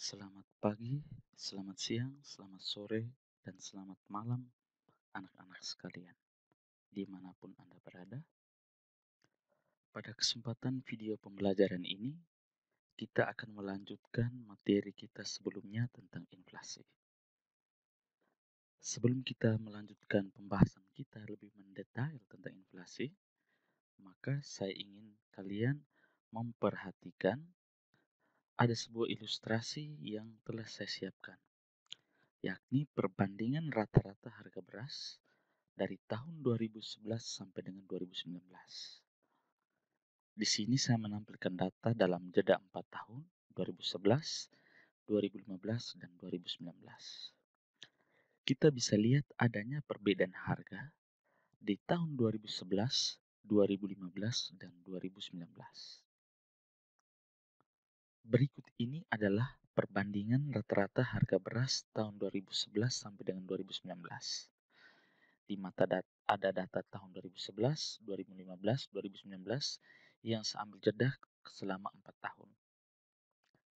Selamat pagi, selamat siang, selamat sore, dan selamat malam anak-anak sekalian, dimanapun Anda berada. Pada kesempatan video pembelajaran ini, kita akan melanjutkan materi kita sebelumnya tentang inflasi. Sebelum kita melanjutkan pembahasan kita lebih mendetail tentang inflasi, maka saya ingin kalian memperhatikan ada sebuah ilustrasi yang telah saya siapkan, yakni perbandingan rata-rata harga beras dari tahun 2011 sampai dengan 2019. Di sini saya menampilkan data dalam jeda 4 tahun, 2011, 2015, dan 2019. Kita bisa lihat adanya perbedaan harga di tahun 2011, 2015, dan 2019. Berikut ini adalah perbandingan rata-rata harga beras tahun 2011 sampai dengan 2019. Di mata ada data tahun 2011, 2015, 2019 yang saya ambil jeda selama 4 tahun.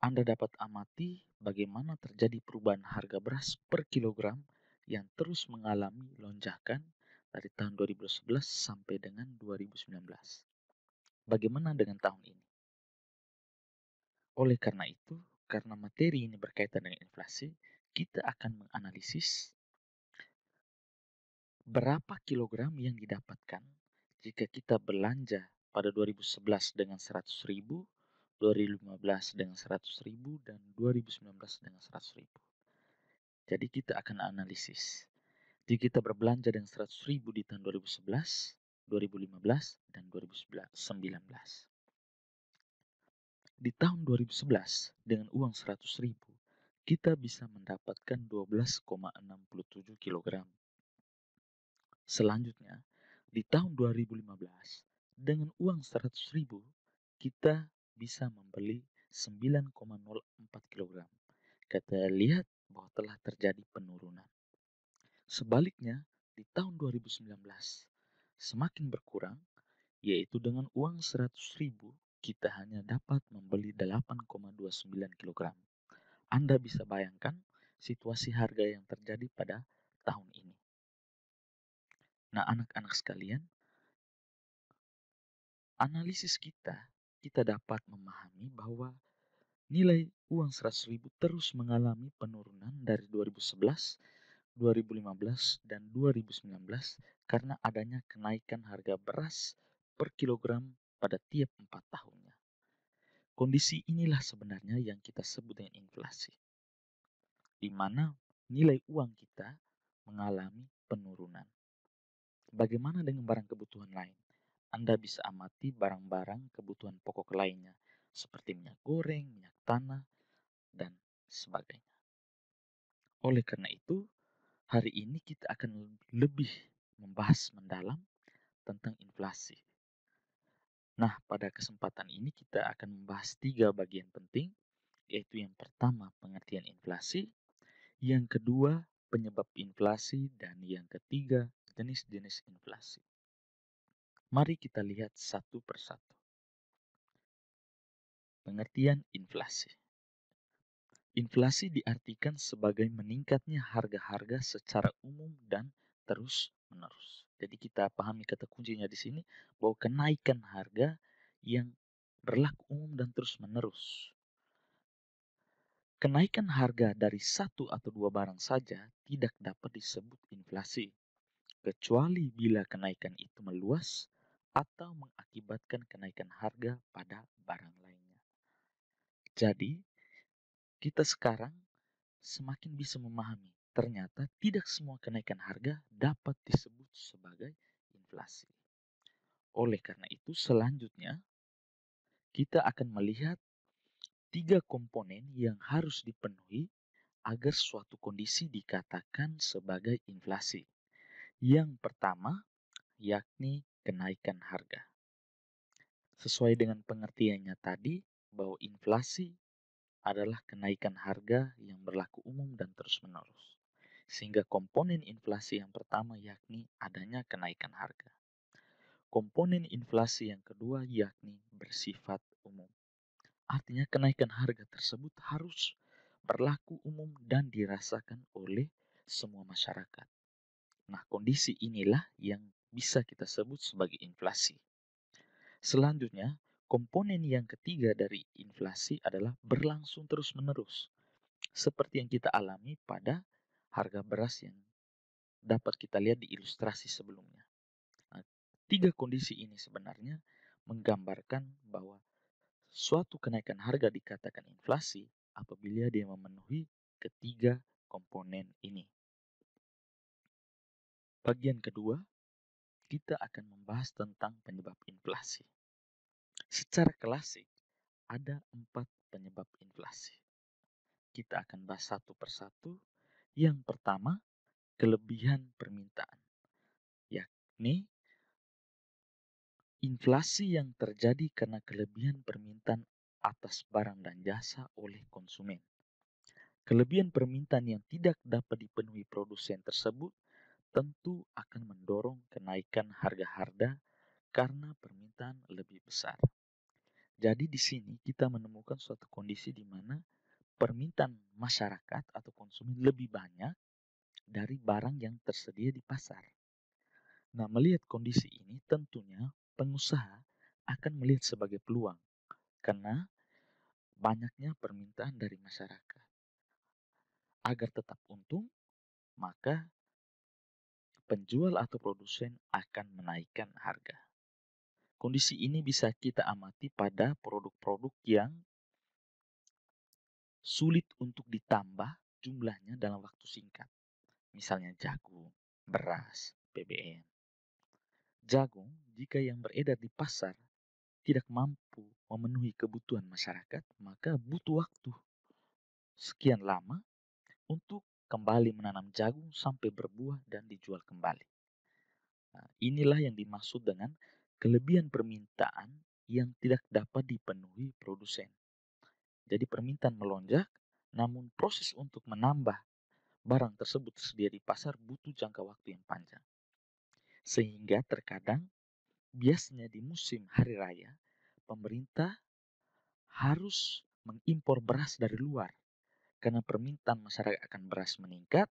Anda dapat amati bagaimana terjadi perubahan harga beras per kilogram yang terus mengalami lonjakan dari tahun 2011 sampai dengan 2019. Bagaimana dengan tahun ini? Oleh karena itu, karena materi ini berkaitan dengan inflasi, kita akan menganalisis berapa kilogram yang didapatkan jika kita belanja pada 2011 dengan 100.000, 2015 dengan 100.000, dan 2019 dengan 100.000. Jadi kita akan analisis. Jika kita berbelanja dengan 100.000 di tahun 2011, 2015, dan 2019. Di tahun 2011, dengan uang 100.000, kita bisa mendapatkan 12,67 kg. Selanjutnya, di tahun 2015, dengan uang 100.000, kita bisa membeli 9,04 kg. Kita lihat bahwa telah terjadi penurunan. Sebaliknya, di tahun 2019, semakin berkurang, yaitu dengan uang 100.000, kita hanya dapat membeli 8,29 kg. Anda bisa bayangkan situasi harga yang terjadi pada tahun ini. Nah, anak-anak sekalian, analisis kita dapat memahami bahwa nilai uang 100.000 terus mengalami penurunan dari 2011, 2015, dan 2019 karena adanya kenaikan harga beras per kilogram pada tiap 4 tahunnya. Kondisi inilah sebenarnya yang kita sebut dengan inflasi, di mana nilai uang kita mengalami penurunan. Bagaimana dengan barang kebutuhan lain? Anda bisa amati barang-barang kebutuhan pokok lainnya, seperti minyak goreng, minyak tanah, dan sebagainya. Oleh karena itu, hari ini kita akan lebih membahas mendalam tentang inflasi. Nah, pada kesempatan ini kita akan membahas 3 bagian penting, yaitu yang pertama pengertian inflasi, yang kedua penyebab inflasi, dan yang ketiga jenis-jenis inflasi. Mari kita lihat satu persatu. Pengertian inflasi. Inflasi diartikan sebagai meningkatnya harga-harga secara umum dan terus-menerus. Jadi kita pahami kata kuncinya di sini bahwa kenaikan harga yang berlaku umum dan terus-menerus. Kenaikan harga dari satu atau dua barang saja tidak dapat disebut inflasi, kecuali bila kenaikan itu meluas atau mengakibatkan kenaikan harga pada barang lainnya. Jadi, kita sekarang semakin bisa memahami ternyata tidak semua kenaikan harga dapat disebut sebagai inflasi. Oleh karena itu, selanjutnya kita akan melihat 3 komponen yang harus dipenuhi agar suatu kondisi dikatakan sebagai inflasi. Yang pertama, yakni kenaikan harga. Sesuai dengan pengertiannya tadi, bahwa inflasi adalah kenaikan harga yang berlaku umum dan terus-menerus. Sehingga komponen inflasi yang pertama yakni adanya kenaikan harga. Komponen inflasi yang kedua yakni bersifat umum. Artinya kenaikan harga tersebut harus berlaku umum dan dirasakan oleh semua masyarakat. Nah, kondisi inilah yang bisa kita sebut sebagai inflasi. Selanjutnya, komponen yang ketiga dari inflasi adalah berlangsung terus-menerus, seperti yang kita alami pada harga beras yang dapat kita lihat di ilustrasi sebelumnya. Nah, tiga kondisi ini sebenarnya menggambarkan bahwa suatu kenaikan harga dikatakan inflasi apabila dia memenuhi ketiga komponen ini. Bagian kedua, kita akan membahas tentang penyebab inflasi. Secara klasik, ada 4 penyebab inflasi. Kita akan bahas satu persatu. Yang pertama, kelebihan permintaan, yakni inflasi yang terjadi karena kelebihan permintaan atas barang dan jasa oleh konsumen. Kelebihan permintaan yang tidak dapat dipenuhi produsen tersebut tentu akan mendorong kenaikan harga-harga karena permintaan lebih besar. Jadi di sini kita menemukan suatu kondisi di mana permintaan masyarakat atau konsumen lebih banyak dari barang yang tersedia di pasar. Nah, melihat kondisi ini tentunya pengusaha akan melihat sebagai peluang karena banyaknya permintaan dari masyarakat. Agar tetap untung, maka penjual atau produsen akan menaikkan harga. Kondisi ini bisa kita amati pada produk-produk yang sulit untuk ditambah jumlahnya dalam waktu singkat. Misalnya jagung, beras, BBM. Jagung, jika yang beredar di pasar tidak mampu memenuhi kebutuhan masyarakat, maka butuh waktu sekian lama untuk kembali menanam jagung sampai berbuah dan dijual kembali. Nah, inilah yang dimaksud dengan kelebihan permintaan yang tidak dapat dipenuhi produsen. Jadi permintaan melonjak, namun proses untuk menambah barang tersebut tersedia di pasar butuh jangka waktu yang panjang. Sehingga terkadang biasanya di musim hari raya, pemerintah harus mengimpor beras dari luar karena permintaan masyarakat akan beras meningkat,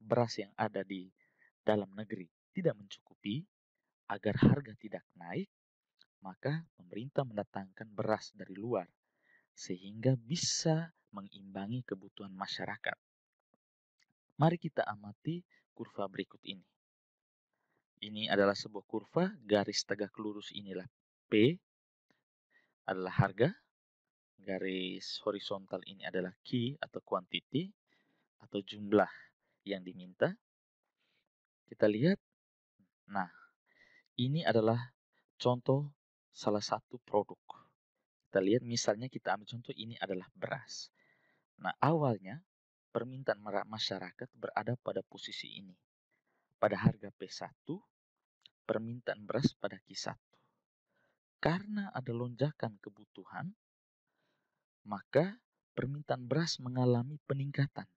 beras yang ada di dalam negeri tidak mencukupi agar harga tidak naik, maka pemerintah mendatangkan beras dari luar sehingga bisa mengimbangi kebutuhan masyarakat. Mari kita amati kurva berikut ini. Ini adalah sebuah kurva, garis tegak lurus inilah P adalah harga, garis horizontal ini adalah Q atau quantity atau jumlah yang diminta. Kita lihat, nah ini adalah contoh salah satu produk. Kita lihat misalnya kita ambil contoh ini adalah beras. Nah awalnya permintaan masyarakat berada pada posisi ini. Pada harga P1, permintaan beras pada Q1. Karena ada lonjakan kebutuhan, maka permintaan beras mengalami peningkatan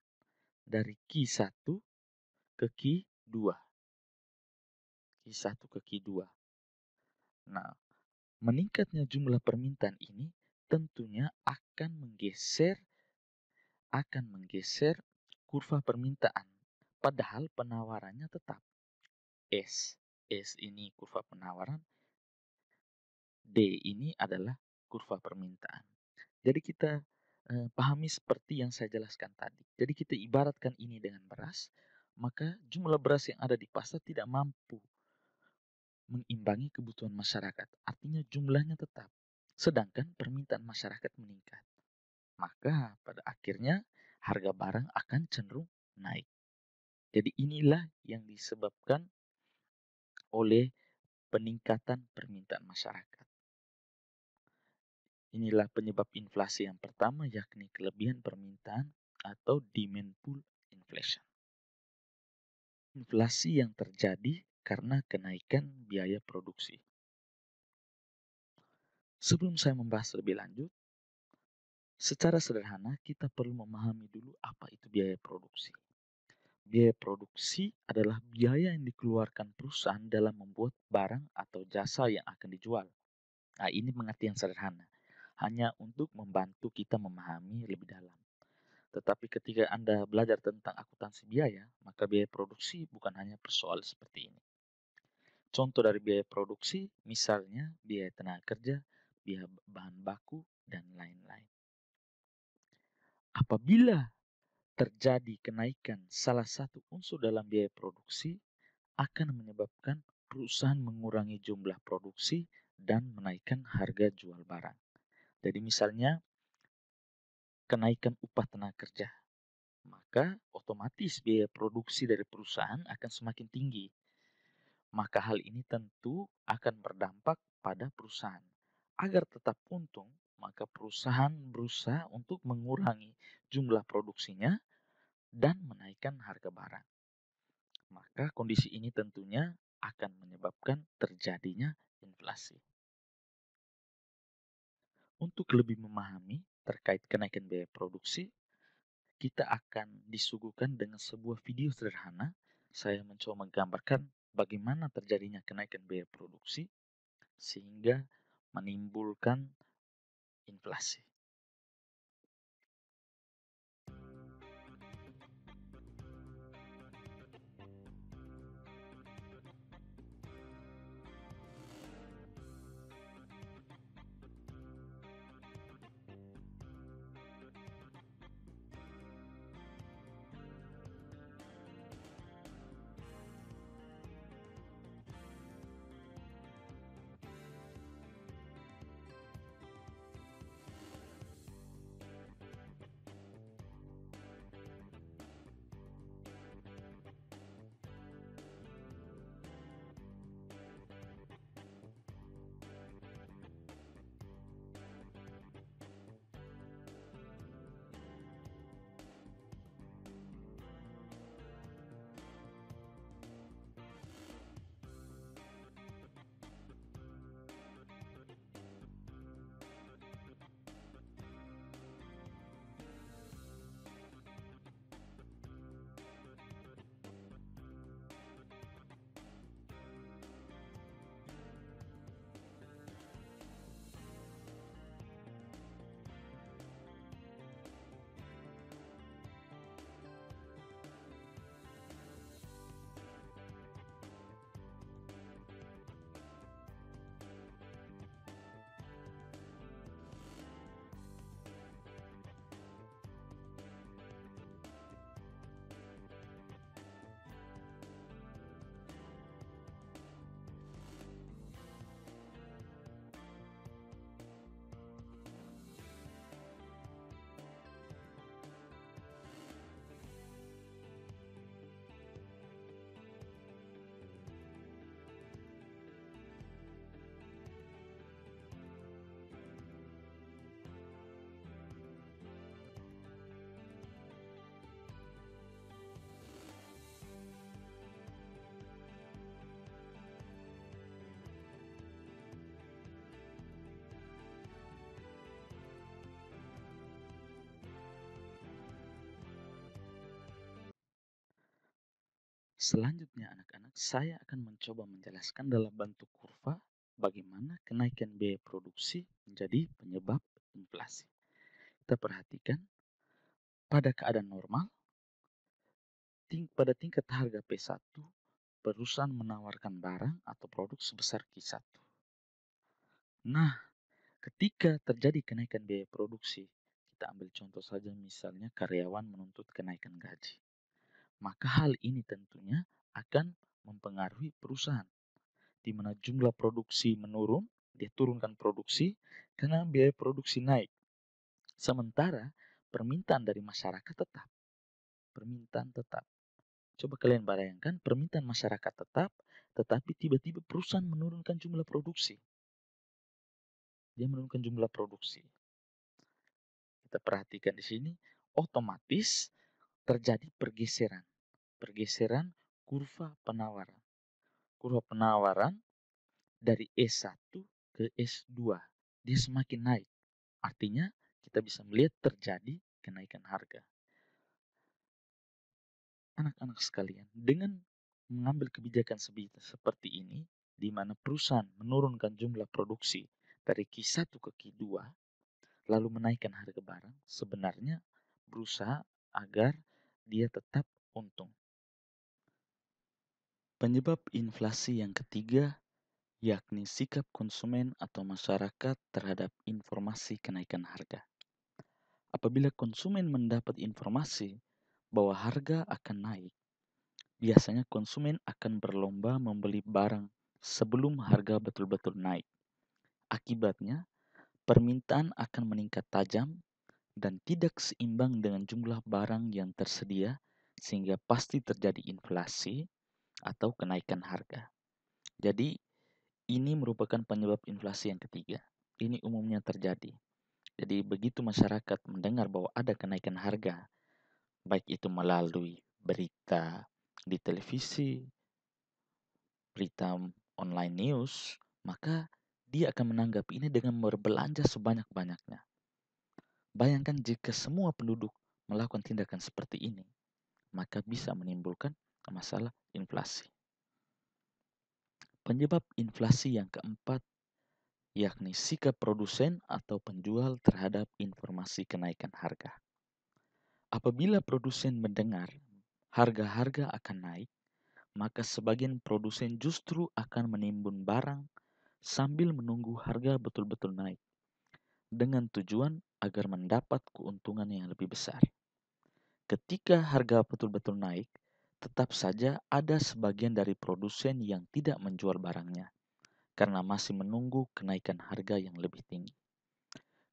dari Q1 ke Q2. Q1 ke Q2. Nah, meningkatnya jumlah permintaan ini tentunya akan menggeser kurva permintaan. Padahal penawarannya tetap S. S ini kurva penawaran, D ini adalah kurva permintaan. Jadi kita pahami seperti yang saya jelaskan tadi. Jadi kita ibaratkan ini dengan beras, maka jumlah beras yang ada di pasar tidak mampu mengimbangi kebutuhan masyarakat. Artinya jumlahnya tetap. Sedangkan permintaan masyarakat meningkat. Maka pada akhirnya harga barang akan cenderung naik. Jadi inilah yang disebabkan oleh peningkatan permintaan masyarakat. Inilah penyebab inflasi yang pertama, yakni kelebihan permintaan atau demand pull inflation. Inflasi yang terjadi karena kenaikan biaya produksi. Sebelum saya membahas lebih lanjut, secara sederhana kita perlu memahami dulu apa itu biaya produksi. Biaya produksi adalah biaya yang dikeluarkan perusahaan dalam membuat barang atau jasa yang akan dijual. Nah, ini pengertian sederhana, hanya untuk membantu kita memahami lebih dalam. Tetapi ketika Anda belajar tentang akuntansi biaya, maka biaya produksi bukan hanya persoalan seperti ini. Contoh dari biaya produksi, misalnya biaya tenaga kerja, biaya bahan baku, dan lain-lain. Apabila terjadi kenaikan salah satu unsur dalam biaya produksi, akan menyebabkan perusahaan mengurangi jumlah produksi dan menaikkan harga jual barang. Jadi misalnya kenaikan upah tenaga kerja, maka otomatis biaya produksi dari perusahaan akan semakin tinggi. Maka hal ini tentu akan berdampak pada perusahaan. Agar tetap untung, maka perusahaan berusaha untuk mengurangi jumlah produksinya dan menaikkan harga barang. Maka kondisi ini tentunya akan menyebabkan terjadinya inflasi. Untuk lebih memahami terkait kenaikan biaya produksi, kita akan disuguhkan dengan sebuah video sederhana. Saya mencoba menggambarkan bagaimana terjadinya kenaikan biaya produksi sehingga menimbulkan inflasi. Selanjutnya anak-anak, saya akan mencoba menjelaskan dalam bentuk kurva bagaimana kenaikan biaya produksi menjadi penyebab inflasi. Kita perhatikan pada keadaan normal, pada tingkat harga P1, perusahaan menawarkan barang atau produk sebesar Q1. Nah, ketika terjadi kenaikan biaya produksi, kita ambil contoh saja misalnya karyawan menuntut kenaikan gaji. Maka hal ini tentunya akan mempengaruhi perusahaan, di mana jumlah produksi menurun, dia turunkan produksi karena biaya produksi naik. Sementara permintaan dari masyarakat tetap. Permintaan tetap. Coba kalian bayangkan permintaan masyarakat tetap, tetapi tiba-tiba perusahaan menurunkan jumlah produksi. Dia menurunkan jumlah produksi. Kita perhatikan di sini, otomatis terjadi pergeseran. Pergeseran kurva penawaran. Kurva penawaran dari S1 ke S2. Dia semakin naik. Artinya kita bisa melihat terjadi kenaikan harga. Anak-anak sekalian, dengan mengambil kebijakan seperti ini, di mana perusahaan menurunkan jumlah produksi dari Q1 ke Q2, lalu menaikkan harga barang, sebenarnya berusaha agar dia tetap untung. Penyebab inflasi yang ketiga yakni sikap konsumen atau masyarakat terhadap informasi kenaikan harga. Apabila konsumen mendapat informasi bahwa harga akan naik, biasanya konsumen akan berlomba membeli barang sebelum harga betul-betul naik. Akibatnya, permintaan akan meningkat tajam dan tidak seimbang dengan jumlah barang yang tersedia, sehingga pasti terjadi inflasi atau kenaikan harga. Jadi, ini merupakan penyebab inflasi yang ketiga. Ini umumnya terjadi. Jadi, begitu masyarakat mendengar bahwa ada kenaikan harga, baik itu melalui berita di televisi, berita online news, maka dia akan menanggapi ini dengan berbelanja sebanyak-banyaknya. Bayangkan jika semua penduduk melakukan tindakan seperti ini, maka bisa menimbulkan masalah inflasi. Penyebab inflasi yang keempat yakni sikap produsen atau penjual terhadap informasi kenaikan harga. Apabila produsen mendengar harga-harga akan naik, maka sebagian produsen justru akan menimbun barang sambil menunggu harga betul-betul naik, dengan tujuan agar mendapat keuntungan yang lebih besar. Ketika harga betul-betul naik, tetap saja ada sebagian dari produsen yang tidak menjual barangnya karena masih menunggu kenaikan harga yang lebih tinggi.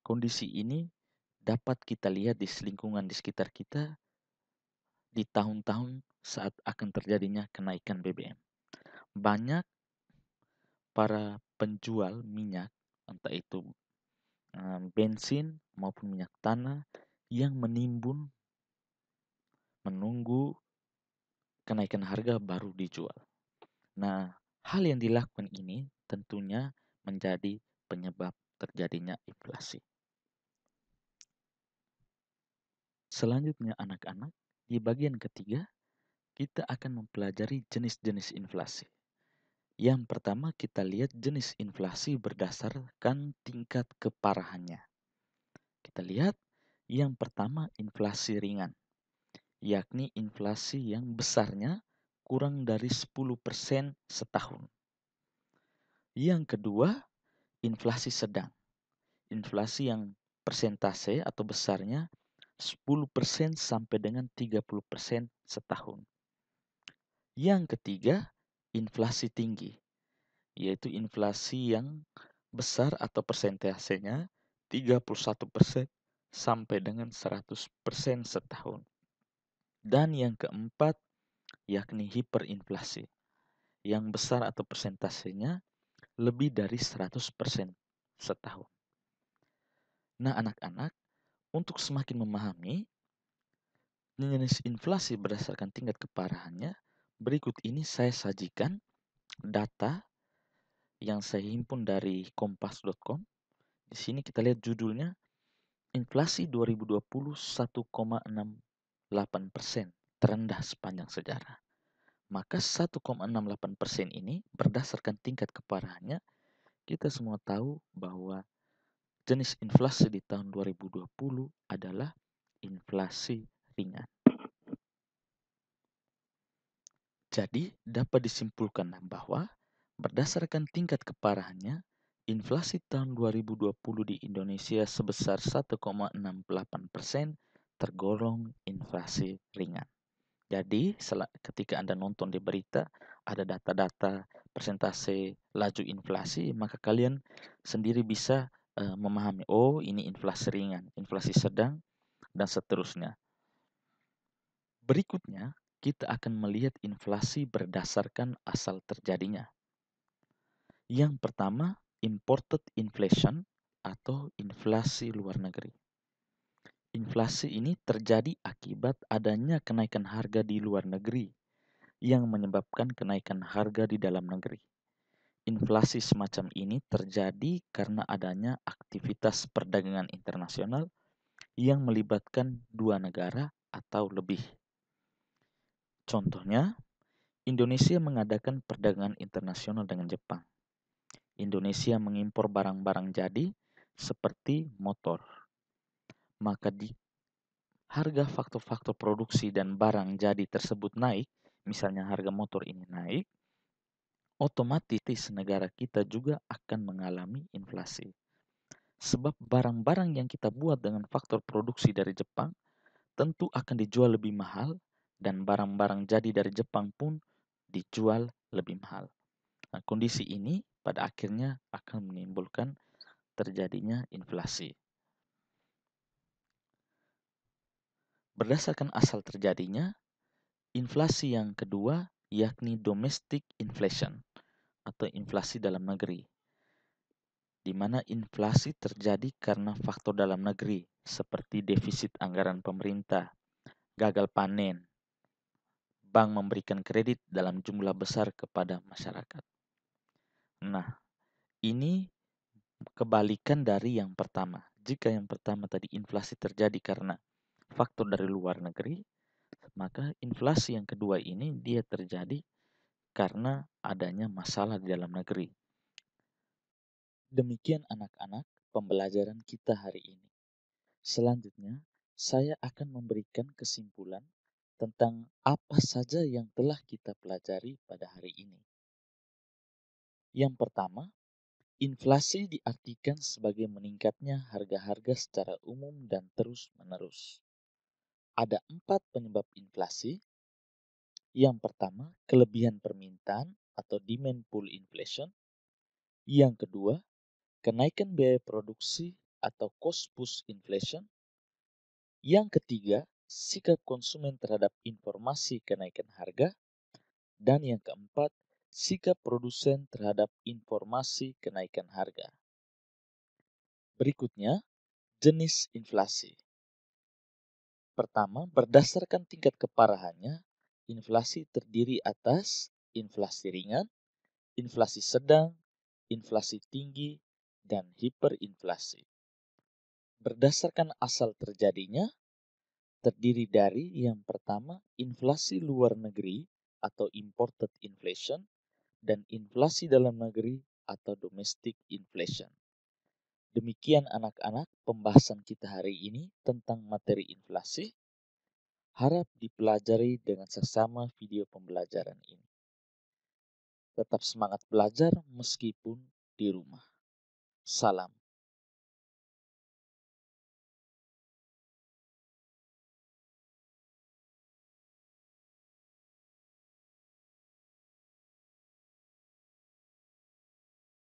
Kondisi ini dapat kita lihat di lingkungan di sekitar kita di tahun-tahun saat akan terjadinya kenaikan BBM. Banyak para penjual minyak, entah itu bensin maupun minyak tanah, yang menimbun menunggu kenaikan harga baru dijual. Nah, hal yang dilakukan ini tentunya menjadi penyebab terjadinya inflasi. Selanjutnya anak-anak, di bagian ketiga kita akan mempelajari jenis-jenis inflasi. Yang pertama kita lihat jenis inflasi berdasarkan tingkat keparahannya. Kita lihat yang pertama inflasi ringan, yakni inflasi yang besarnya kurang dari 10% setahun. Yang kedua, inflasi sedang. Inflasi yang persentase atau besarnya 10% sampai dengan 30% setahun. Yang ketiga, inflasi tinggi, yaitu inflasi yang besar atau persentasenya 31% sampai dengan 100% setahun. Dan yang keempat, yakni hiperinflasi, yang besar atau persentasenya lebih dari 100% setahun. Nah, anak-anak, untuk semakin memahami jenis inflasi berdasarkan tingkat keparahannya, berikut ini saya sajikan data yang saya himpun dari kompas.com. Di sini kita lihat judulnya, inflasi 2020 1,68%, terendah sepanjang sejarah. Maka 1,68% ini berdasarkan tingkat keparahannya, kita semua tahu bahwa jenis inflasi di tahun 2020 adalah inflasi ringan. Jadi dapat disimpulkan bahwa berdasarkan tingkat keparahannya, inflasi tahun 2020 di Indonesia sebesar 1,68% tergolong inflasi ringan. Jadi ketika Anda nonton di berita ada data-data persentase laju inflasi, maka kalian sendiri bisa memahami, oh ini inflasi ringan, inflasi sedang, dan seterusnya. Berikutnya, kita akan melihat inflasi berdasarkan asal terjadinya. Yang pertama, imported inflation atau inflasi luar negeri. Inflasi ini terjadi akibat adanya kenaikan harga di luar negeri yang menyebabkan kenaikan harga di dalam negeri. Inflasi semacam ini terjadi karena adanya aktivitas perdagangan internasional yang melibatkan dua negara atau lebih. Contohnya, Indonesia mengadakan perdagangan internasional dengan Jepang. Indonesia mengimpor barang-barang jadi seperti motor. Maka harga faktor-faktor produksi dan barang jadi tersebut naik, misalnya harga motor ini naik, otomatis negara kita juga akan mengalami inflasi. Sebab barang-barang yang kita buat dengan faktor produksi dari Jepang tentu akan dijual lebih mahal dan barang-barang jadi dari Jepang pun dijual lebih mahal. Nah, kondisi ini pada akhirnya akan menimbulkan terjadinya inflasi. Berdasarkan asal terjadinya, inflasi yang kedua yakni domestic inflation atau inflasi dalam negeri, di mana inflasi terjadi karena faktor dalam negeri seperti defisit anggaran pemerintah, gagal panen, bank memberikan kredit dalam jumlah besar kepada masyarakat. Nah, ini kebalikan dari yang pertama. Jika yang pertama tadi inflasi terjadi karena faktor dari luar negeri, maka inflasi yang kedua ini dia terjadi karena adanya masalah di dalam negeri. Demikian anak-anak pembelajaran kita hari ini. Selanjutnya, saya akan memberikan kesimpulan tentang apa saja yang telah kita pelajari pada hari ini. Yang pertama, inflasi diartikan sebagai meningkatnya harga-harga secara umum dan terus-menerus. Ada 4 penyebab inflasi. Yang pertama, kelebihan permintaan atau demand pull inflation. Yang kedua, kenaikan biaya produksi atau cost push inflation. Yang ketiga, sikap konsumen terhadap informasi kenaikan harga. Dan yang keempat, sikap produsen terhadap informasi kenaikan harga. Berikutnya, jenis inflasi. Pertama, berdasarkan tingkat keparahannya, inflasi terdiri atas inflasi ringan, inflasi sedang, inflasi tinggi, dan hiperinflasi. Berdasarkan asal terjadinya, terdiri dari yang pertama, inflasi luar negeri atau imported inflation, dan inflasi dalam negeri atau domestic inflation. Demikian anak-anak pembahasan kita hari ini tentang materi inflasi. Harap dipelajari dengan seksama video pembelajaran ini. Tetap semangat belajar meskipun di rumah. Salam.